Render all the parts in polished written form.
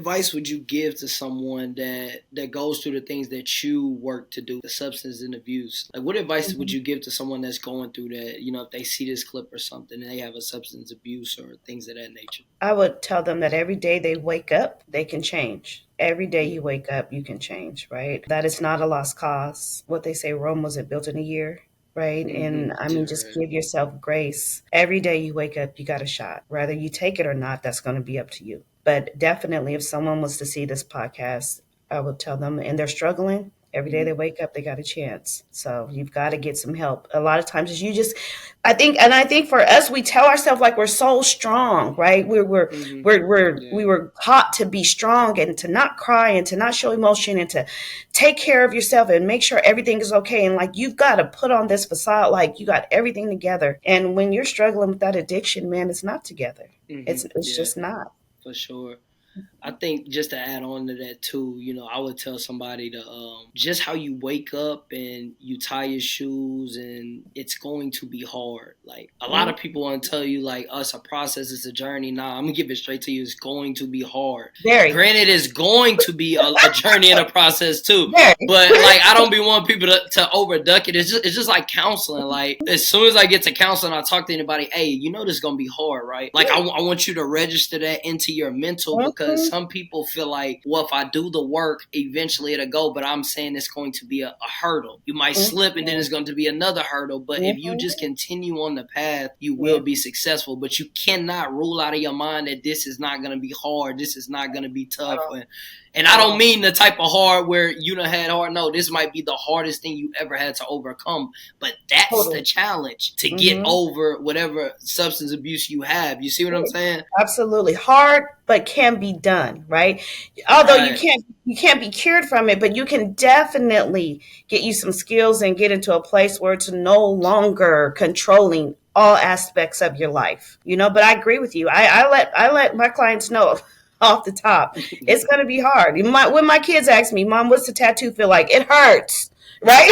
advice would you give to someone that goes through the things that you work to do, the substance and abuse? Like, what advice would you give to someone that's going through that, if they see this clip or something and they have a substance abuse or things of that nature? I would tell them that every day they wake up, they can change. Every day you wake up, you can change, right? That is not a lost cause. What they say, Rome wasn't built in a year, right? And I mean, just Right. give yourself grace. Every day you wake up, you got a shot. Whether you take it or not, that's going to be up to you. But definitely, if someone was to see this podcast, I would tell them, and they're struggling, every day they wake up, they got a chance. So you've got to get some help. A lot of times, is you just, I think for us, we tell ourselves like we're so strong, right? We were taught to be strong and to not cry and to not show emotion and to take care of yourself and make sure everything is okay. And like you've got to put on this facade like you got everything together. And when you're struggling with that addiction, man, it's not together. It's Yeah, just not. for sure. I think just to add on to that too, I would tell somebody to just how you wake up and you tie your shoes and it's going to be hard. Like a lot of people want to tell you like us a process is a journey. Nah, I'm gonna give it straight to you. It's going to be hard. Very, Granted, it's going to be a journey and a process too. very. But like I don't be wanting people to overduck it. It's just like counseling. Like as soon as I get to counseling, I talk to anybody. Hey, this is gonna be hard, right? Like I want you to register that into your mental because some people feel like, well, if I do the work, eventually it'll go. But I'm saying it's going to be a hurdle. You might slip, and then it's going to be another hurdle. But if you just continue on the path, you will be successful. But you cannot rule out of your mind that this is not going to be hard. This is not going to be tough. And I don't mean the type of hard where you done had hard. No, this might be the hardest thing you ever had to overcome. But that's the challenge, to get over whatever substance abuse you have. You see what I'm saying? Absolutely hard, but can be done, right? Although Right. you can't be cured from it, but you can definitely get you some skills and get into a place where it's no longer controlling all aspects of your life. But I agree with you. I let my clients know off the top, it's going to be hard. When my kids ask me, Mom, what's the tattoo feel like? It hurts. Right?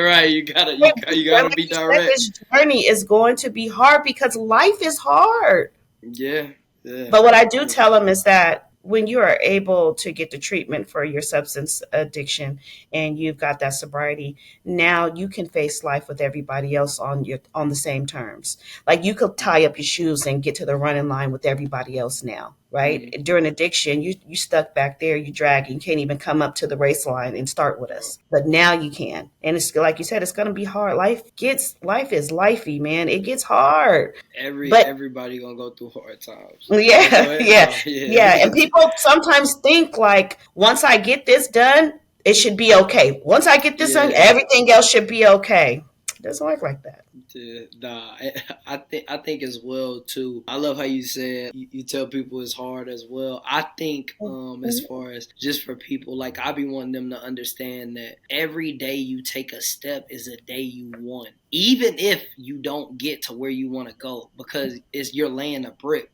right. You gotta be direct. This journey is going to be hard because life is hard. Yeah, yeah. But what I do tell them is that when you are able to get the treatment for your substance addiction and you've got that sobriety, now you can face life with everybody else on the same terms. Like you could tie up your shoes and get to the running line with everybody else now, right? During addiction, you stuck back there, you drag, you can't even come up to the race line and start with us. But now you can. And it's like you said, it's gonna be hard. Life is lifey, man. It gets hard. But Everybody gonna go through hard times. yeah, yeah, Yeah. yeah. And people sometimes think like, once I get this done, it should be okay. Once I get this done, Yeah. everything else should be okay. It doesn't work like that. Yeah, nah, I think as well too. I love how you said you tell people it's hard as well. I think as far as just for people, like I be wanting them to understand that every day you take a step is a day you won. Even if you don't get to where you want to go, because you're laying a brick.